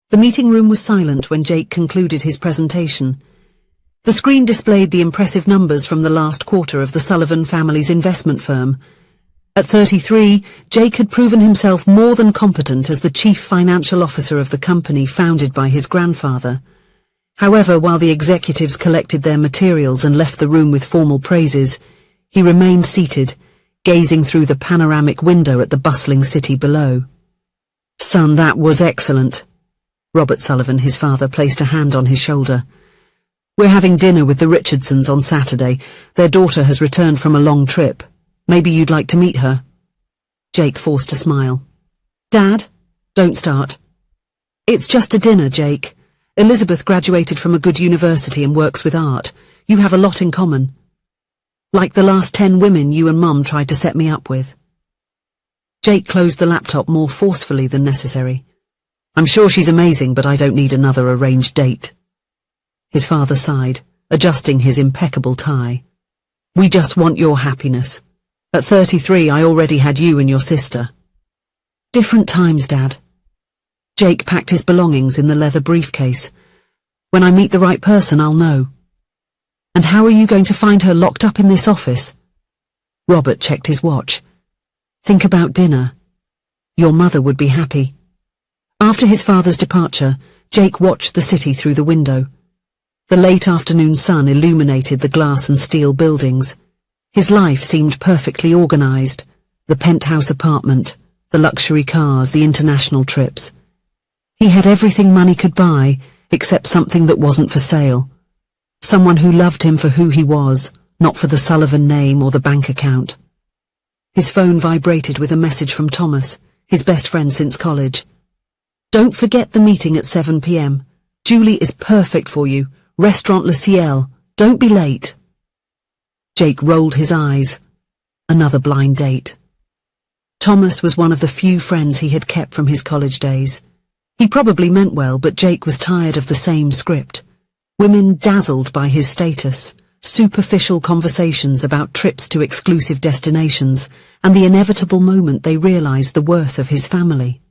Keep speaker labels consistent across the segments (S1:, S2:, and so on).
S1: The meeting room was silent when Jake concluded his presentation. The screen displayed the impressive numbers from the last quarter of the Sullivan family's investment firm. At 33, Jake had proven himself more than competent as the chief financial officer of the company founded by his grandfather. However, while the executives collected their materials and left the room with formal praises, he remained seated, gazing through the panoramic window at the bustling city below. "Son, that was excellent." Robert Sullivan, his father, placed a hand on his shoulder. "We're having dinner with the Richardsons on Saturday. Their daughter has returned from a long trip. Maybe you'd like to meet her." Jake forced a smile. "Dad, don't start." "It's just a dinner, Jake. Elizabeth graduated from a good university and works with art. You have a lot in common. Like the last 10 women you and Mum tried to set me up with." Jake closed the laptop more forcefully than necessary. "I'm sure she's amazing, but I don't need another arranged date." His father sighed, adjusting his impeccable tie. "We just want your happiness. At 33, I already had you and your sister." "Different times, Dad." Jake packed his belongings in the leather briefcase. "When I meet the right person, I'll know." "And how are you going to find her locked up in this office?" Robert checked his watch. "Think about dinner. Your mother would be happy." After his father's departure, Jake watched the city through the window. The late afternoon sun illuminated the glass and steel buildings. His life seemed perfectly organized. The penthouse apartment, the luxury cars, the international trips. He had everything money could buy, except something that wasn't for sale. Someone who loved him for who he was, not for the Sullivan name or the bank account. His phone vibrated with a message from Thomas, his best friend since college. "Don't forget the meeting at 7 p.m. Julie is perfect for you. Restaurant Le Ciel. Don't be late." Jake rolled his eyes. Another blind date. Thomas was one of the few friends he had kept from his college days. He probably meant well, but Jake was tired of the same script. Women dazzled by his status, superficial conversations about trips to exclusive destinations, and the inevitable moment they realized the worth of his family.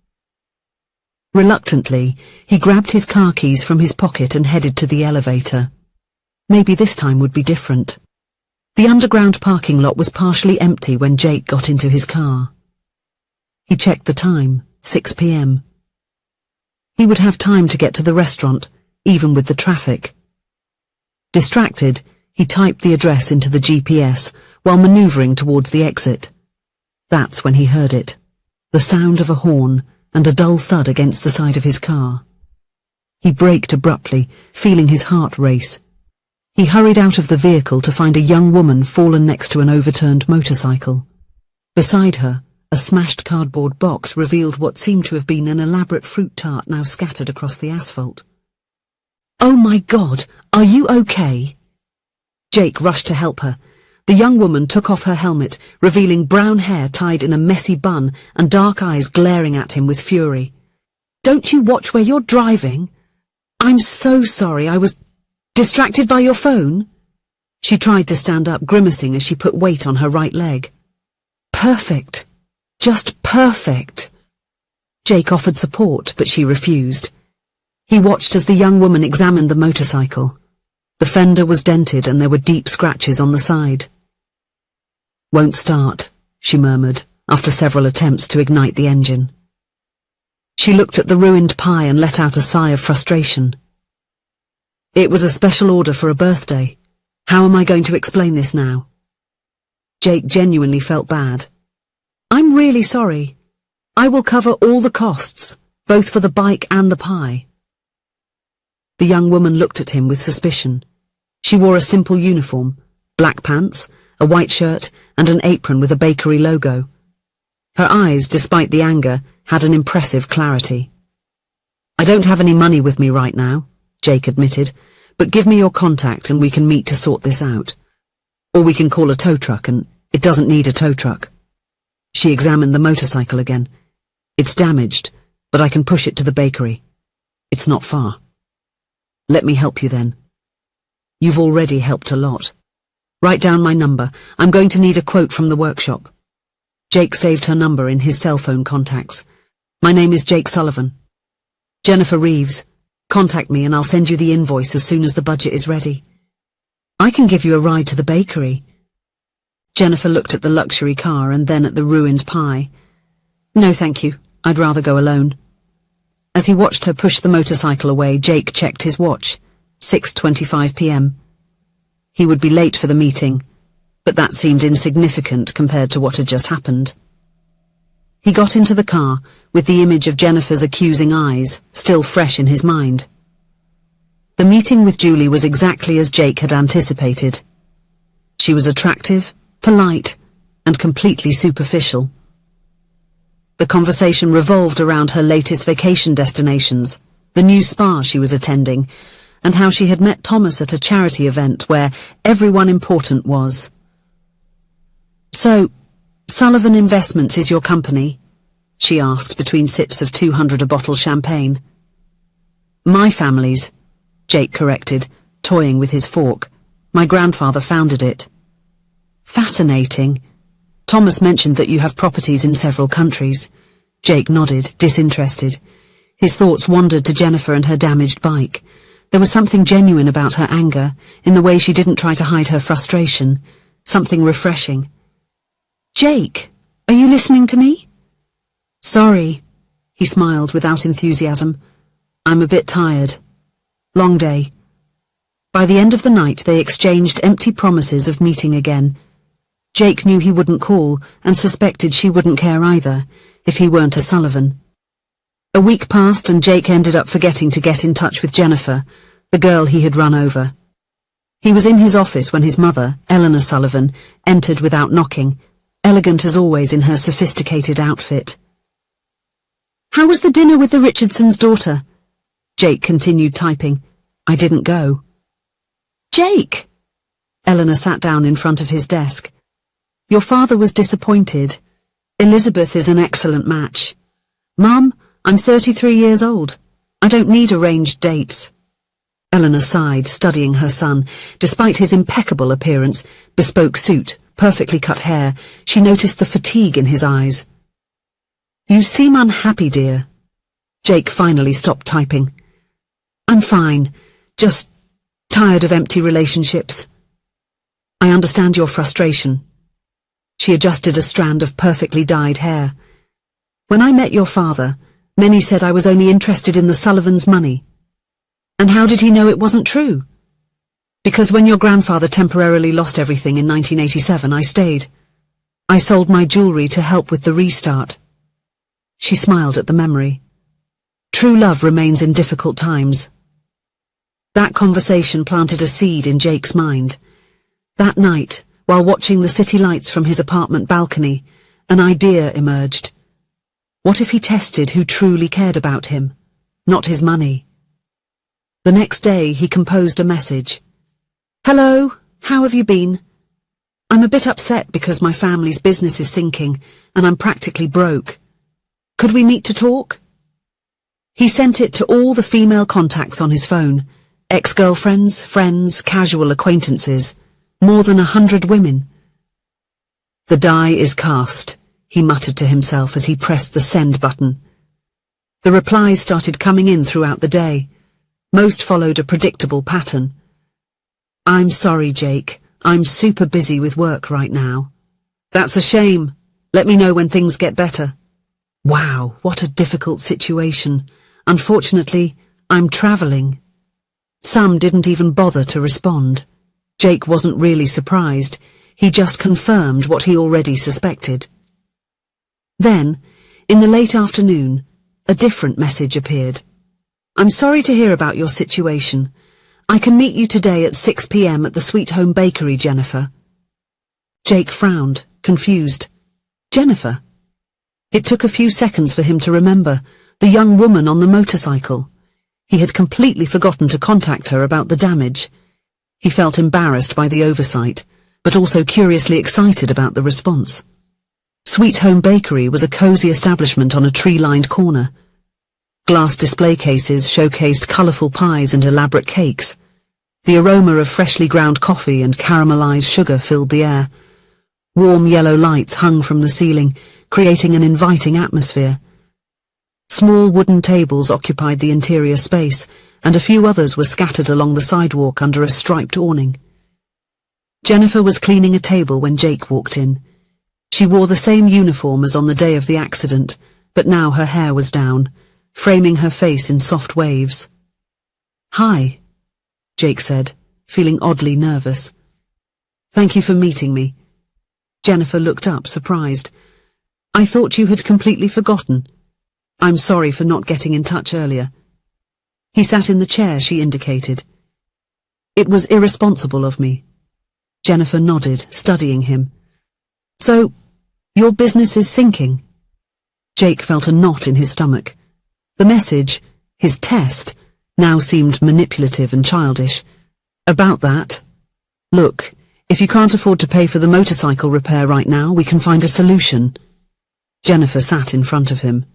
S1: Reluctantly, he grabbed his car keys from his pocket and headed to the elevator. Maybe this time would be different. The underground parking lot was partially empty when Jake got into his car. He checked the time, 6 p.m. He would have time to get to the restaurant, even with the traffic. Distracted, he typed the address into the GPS while maneuvering towards the exit. That's when he heard it. The sound of a horn and a dull thud against the side of his car. He braked abruptly, feeling his heart race. He hurried out of the vehicle to find a young woman fallen next to an overturned motorcycle. Beside her, a smashed cardboard box revealed what seemed to have been an elaborate fruit tart now scattered across the asphalt. "Oh my God, are you okay?" Jake rushed to help her. The young woman took off her helmet, revealing brown hair tied in a messy bun and dark eyes glaring at him with fury. "Don't you watch where you're driving?" "I'm so sorry, I was distracted by your phone." She tried to stand up, grimacing as she put weight on her right leg. "Perfect. Just perfect." Jake offered support, but she refused. He watched as the young woman examined the motorcycle. The fender was dented and there were deep scratches on the side. "Won't start," she murmured, after several attempts to ignite the engine. She looked at the ruined pie and let out a sigh of frustration. "It was a special order for a birthday. How am I going to explain this now?" Jake genuinely felt bad. "I'm really sorry. I will cover all the costs, both for the bike and the pie." The young woman looked at him with suspicion. She wore a simple uniform, black pants, a white shirt, and an apron with a bakery logo. Her eyes, despite the anger, had an impressive clarity. "I don't have any money with me right now," Jake admitted, "but give me your contact and we can meet to sort this out. Or we can call a tow truck, and it doesn't need a tow truck." She examined the motorcycle again. "It's damaged, but I can push it to the bakery. It's not far." "Let me help you then." "You've already helped a lot. Write down my number. I'm going to need a quote from the workshop." Jake saved her number in his cell phone contacts. "My name is Jake Sullivan." Jennifer Reeves. Contact me and I'll send you the invoice as soon as the budget is ready. I can give you a ride to the bakery. Jennifer looked at the luxury car and then at the ruined pie. No, thank you. I'd rather go alone. As he watched her push the motorcycle away, Jake checked his watch. 6:25 p.m. He would be late for the meeting, but that seemed insignificant compared to what had just happened. He got into the car with the image of Jennifer's accusing eyes still fresh in his mind. The meeting with Julie was exactly as Jake had anticipated. She was attractive, polite, and completely superficial. The conversation revolved around her latest vacation destinations, the new spa she was attending, and how she had met Thomas at a charity event where everyone important was. So, Sullivan Investments is your company? She asked between sips of 200 a bottle champagne. My family's, Jake corrected, toying with his fork. My grandfather founded it. Fascinating. Thomas mentioned that you have properties in several countries. Jake nodded, disinterested. His thoughts wandered to Jennifer and her damaged bike. There was something genuine about her anger, in the way she didn't try to hide her frustration. Something refreshing. Jake, are you listening to me? Sorry, he smiled without enthusiasm. I'm a bit tired. Long day. By the end of the night, they exchanged empty promises of meeting again. Jake knew he wouldn't call, and suspected she wouldn't care either, if he weren't a Sullivan. A week passed and Jake ended up forgetting to get in touch with Jennifer, the girl he had run over. He was in his office when his mother, Eleanor Sullivan, entered without knocking, elegant as always in her sophisticated outfit. How was the dinner with the Richardsons' daughter? Jake continued typing. I didn't go. Jake! Eleanor sat down in front of his desk. Your father was disappointed. Elizabeth is an excellent match. Mum, I'm 33 years old. I don't need arranged dates. Eleanor sighed, studying her son. Despite his impeccable appearance, bespoke suit, perfectly cut hair, she noticed the fatigue in his eyes. You seem unhappy, dear. Jake finally stopped typing. I'm fine, just tired of empty relationships. I understand your frustration. She adjusted a strand of perfectly dyed hair. When I met your father, many said I was only interested in the Sullivans' money. And how did he know it wasn't true? Because when your grandfather temporarily lost everything in 1987, I stayed. I sold my jewelry to help with the restart. She smiled at the memory. True love remains in difficult times. That conversation planted a seed in Jake's mind. That night, while watching the city lights from his apartment balcony, an idea emerged. What if he tested who truly cared about him, not his money? The next day he composed a message. Hello, how have you been? I'm a bit upset because my family's business is sinking and I'm practically broke. Could we meet to talk? He sent it to all the female contacts on his phone, ex-girlfriends, friends, casual acquaintances, more than 100 women. The die is cast, he muttered to himself as he pressed the send button. The replies started coming in throughout the day. Most followed a predictable pattern. I'm sorry, Jake. I'm super busy with work right now. That's a shame. Let me know when things get better. Wow, what a difficult situation. Unfortunately, I'm traveling. Some didn't even bother to respond. Jake wasn't really surprised. He just confirmed what he already suspected. Then, in the late afternoon, a different message appeared. I'm sorry to hear about your situation. I can meet you today at 6 p.m. at the Sweet Home Bakery, Jennifer. Jake frowned, confused. Jennifer? It took a few seconds for him to remember, the young woman on the motorcycle. He had completely forgotten to contact her about the damage. He felt embarrassed by the oversight, but also curiously excited about the response. Sweet Home Bakery was a cozy establishment on a tree-lined corner. Glass display cases showcased colourful pies and elaborate cakes. The aroma of freshly ground coffee and caramelized sugar filled the air. Warm yellow lights hung from the ceiling, creating an inviting atmosphere. Small wooden tables occupied the interior space, and a few others were scattered along the sidewalk under a striped awning. Jennifer was cleaning a table when Jake walked in. She wore the same uniform as on the day of the accident, but now her hair was down, framing her face in soft waves. "Hi," Jake said, feeling oddly nervous. "Thank you for meeting me." Jennifer looked up, surprised. "I thought you had completely forgotten. I'm sorry for not getting in touch earlier." He sat in the chair she indicated. "It was irresponsible of me." Jennifer nodded, studying him. "So, your business is sinking?" Jake felt a knot in his stomach. The message, his test, now seemed manipulative and childish. "About that? Look, if you can't afford to pay for the motorcycle repair right now, we can find a solution." Jennifer sat in front of him.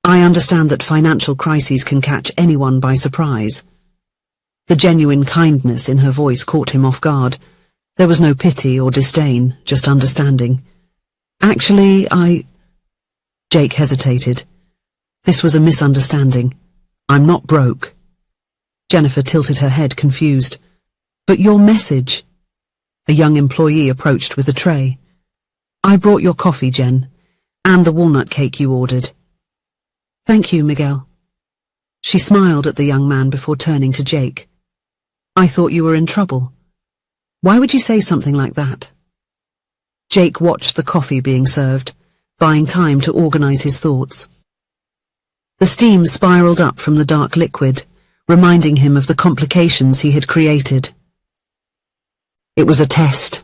S1: "I understand that financial crises can catch anyone by surprise." The genuine kindness in her voice caught him off guard. There was no pity or disdain, just understanding. "Actually, Jake hesitated. "This was a misunderstanding. I'm not broke." Jennifer tilted her head, confused. "But your message?" A young employee approached with a tray. "I brought your coffee, Jen, and the walnut cake you ordered." "Thank you, Miguel." She smiled at the young man before turning to Jake. "I thought you were in trouble. Why would you say something like that?" Jake watched the coffee being served, buying time to organize his thoughts. The steam spiraled up from the dark liquid, reminding him of the complications he had created. "It was a test,"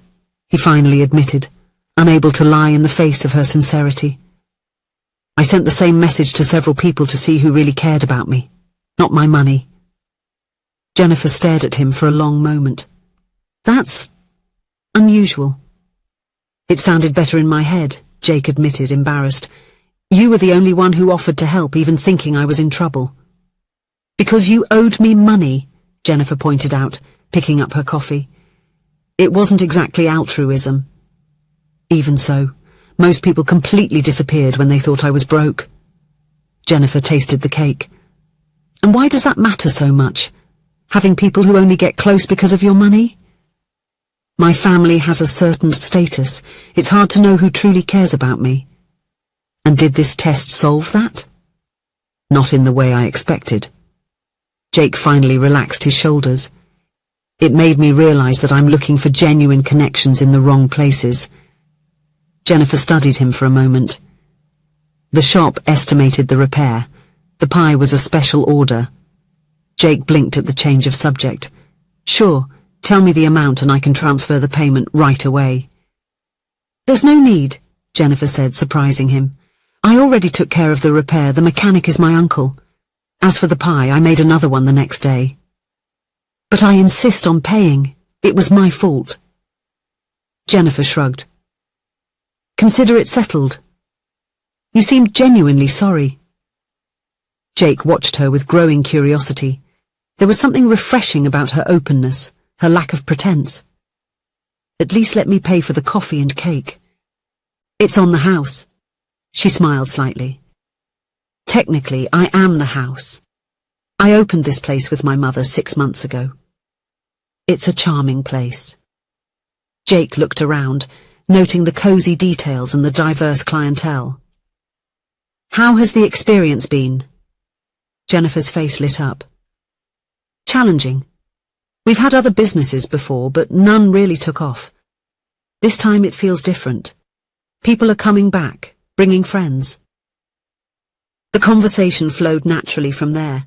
S1: he finally admitted, unable to lie in the face of her sincerity. "I sent the same message to several people to see who really cared about me, not my money." Jennifer stared at him for a long moment. "That's unusual." "It sounded better in my head," Jake admitted, embarrassed. "You were the only one who offered to help, even thinking I was in trouble." "Because you owed me money," Jennifer pointed out, picking up her coffee. "It wasn't exactly altruism." "Even so, most people completely disappeared when they thought I was broke." Jennifer tasted the cake. "And why does that matter so much? Having people who only get close because of your money?" "My family has a certain status. It's hard to know who truly cares about me." "And did this test solve that?" "Not in the way I expected." Jake finally relaxed his shoulders. "It made me realize that I'm looking for genuine connections in the wrong places." Jennifer studied him for a moment. "The shop estimated the repair. The pie was a special order." Jake blinked at the change of subject. "Sure, tell me the amount and I can transfer the payment right away." "There's no need," Jennifer said, surprising him. "I already took care of the repair. The mechanic is my uncle. As for the pie, I made another one the next day." "But I insist on paying. It was my fault." Jennifer shrugged. "Consider it settled." "You seemed genuinely sorry." Jake watched her with growing curiosity. There was something refreshing about her openness, her lack of pretense. "At least let me pay for the coffee and cake." "It's on the house." She smiled slightly. "Technically, I am the house. I opened this place with my mother 6 months ago. It's a charming place." Jake looked around, noting the cozy details and the diverse clientele. "How has the experience been?" Jennifer's face lit up. "Challenging. We've had other businesses before, but none really took off. This time it feels different. People are coming back, bringing friends." The conversation flowed naturally from there.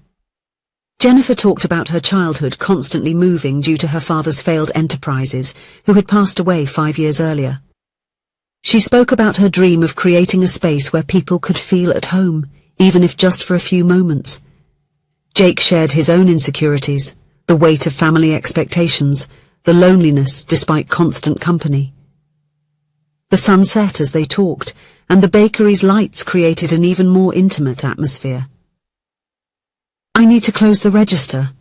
S1: Jennifer talked about her childhood constantly moving due to her father's failed enterprises, who had passed away 5 years earlier. She spoke about her dream of creating a space where people could feel at home, even if just for a few moments. Jake shared his own insecurities, the weight of family expectations, the loneliness despite constant company. The sun set as they talked, and the bakery's lights created an even more intimate atmosphere. "I need to close the register,"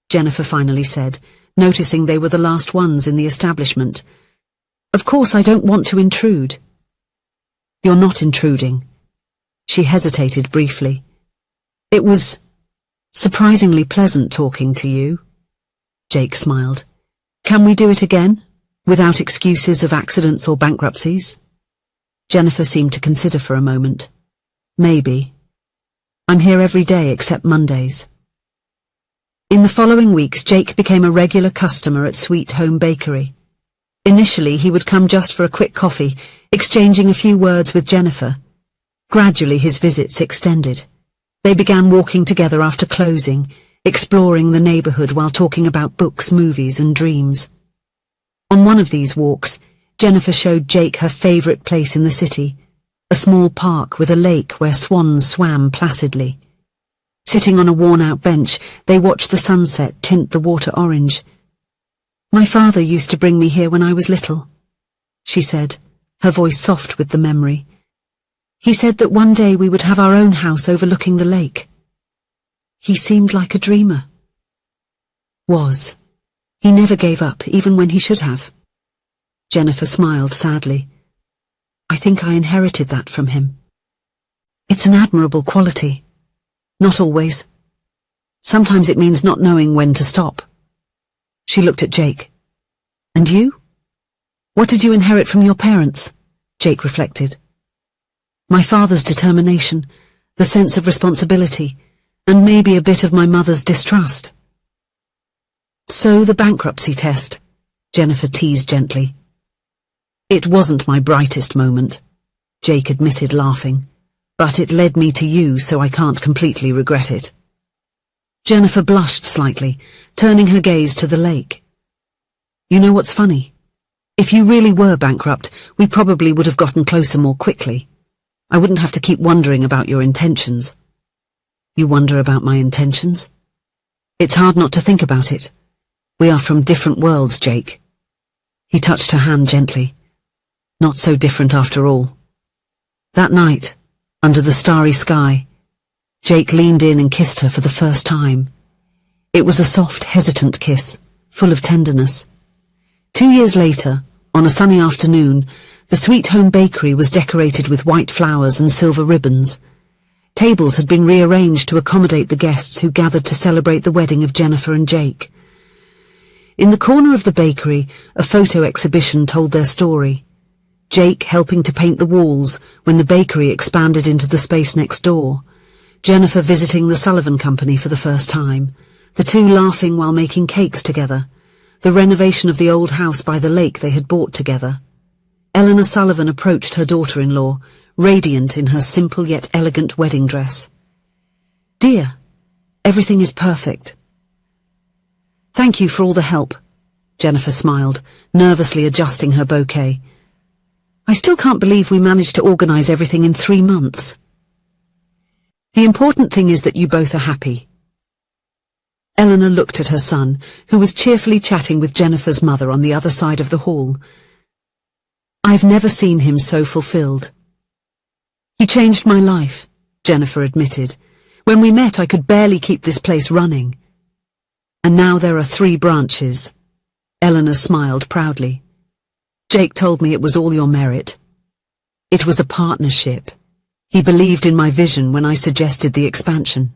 S1: Jennifer finally said, noticing they were the last ones in the establishment. "Of course I don't want to intrude." "You're not intruding." She hesitated briefly. It was surprisingly pleasant talking to you. Jake smiled. Can we do it again, without excuses of accidents or bankruptcies? Jennifer seemed to consider for a moment. Maybe. I'm here every day except Mondays. In the following weeks, Jake became a regular customer at Sweet Home Bakery. Initially, he would come just for a quick coffee, exchanging a few words with Jennifer. Gradually, his visits extended. They began walking together after closing, exploring the neighborhood while talking about books, movies, and dreams. On one of these walks, Jennifer showed Jake her favorite place in the city, a small park with a lake where swans swam placidly. Sitting on a worn-out bench, they watched the sunset tint the water orange. My father used to bring me here when I was little, she said, her voice soft with the memory. He said that one day we would have our own house overlooking the lake. He seemed like a dreamer. Was. He never gave up, even when he should have. Jennifer smiled sadly. I think I inherited that from him. It's an admirable quality. Not always. Sometimes it means not knowing when to stop. She looked at Jake. And you? What did you inherit from your parents? Jake reflected. My father's determination, the sense of responsibility, and maybe a bit of my mother's distrust. So the bankruptcy test, Jennifer teased gently. It wasn't my brightest moment, Jake admitted, laughing. But it led me to you, so I can't completely regret it. Jennifer blushed slightly, turning her gaze to the lake. You know what's funny? If you really were bankrupt, we probably would have gotten closer more quickly. I wouldn't have to keep wondering about your intentions. You wonder about my intentions? It's hard not to think about it. We are from different worlds, Jake. He touched her hand gently. Not so different after all. That night, under the starry sky, Jake leaned in and kissed her for the first time. It was a soft, hesitant kiss, full of tenderness. 2 years later, on a sunny afternoon, the Sweet Home Bakery was decorated with white flowers and silver ribbons. Tables had been rearranged to accommodate the guests who gathered to celebrate the wedding of Jennifer and Jake. In the corner of the bakery, a photo exhibition told their story. Jake helping to paint the walls when the bakery expanded into the space next door. Jennifer visiting the Sullivan Company for the first time. The two laughing while making cakes together. The renovation of the old house by the lake they had bought together. Eleanor Sullivan approached her daughter-in-law, radiant in her simple yet elegant wedding dress. Dear, everything is perfect. Thank you for all the help, Jennifer smiled, nervously adjusting her bouquet. I still can't believe we managed to organize everything in 3 months. The important thing is that you both are happy. Eleanor looked at her son, who was cheerfully chatting with Jennifer's mother on the other side of the hall. I've never seen him so fulfilled. He changed my life, Jennifer admitted. When we met, I could barely keep this place running. And now there are 3 branches. Eleanor smiled proudly. Jake told me it was all your merit. It was a partnership. He believed in my vision when I suggested the expansion.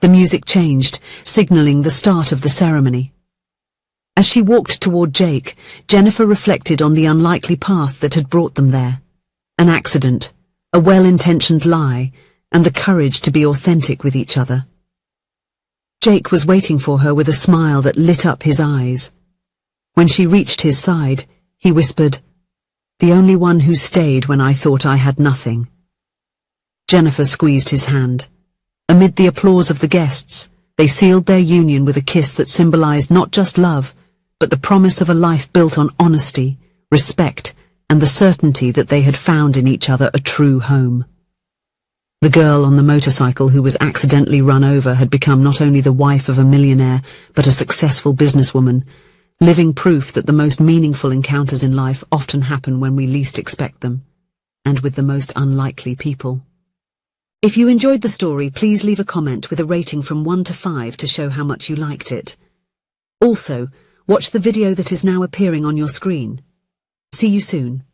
S1: The music changed, signaling the start of the ceremony. As she walked toward Jake, Jennifer reflected on the unlikely path that had brought them there. An accident, a well-intentioned lie, and the courage to be authentic with each other. Jake was waiting for her with a smile that lit up his eyes. When she reached his side, he whispered, "The only one who stayed when I thought I had nothing." Jennifer squeezed his hand. Amid the applause of the guests, they sealed their union with a kiss that symbolized not just love, but the promise of a life built on honesty, respect, and the certainty that they had found in each other a true home. The girl on the motorcycle who was accidentally run over had become not only the wife of a millionaire, but a successful businesswoman, living proof that the most meaningful encounters in life often happen when we least expect them, and with the most unlikely people. If you enjoyed the story, please leave a comment with a rating from 1 to 5 to show how much you liked it. Also, watch the video that is now appearing on your screen. See you soon.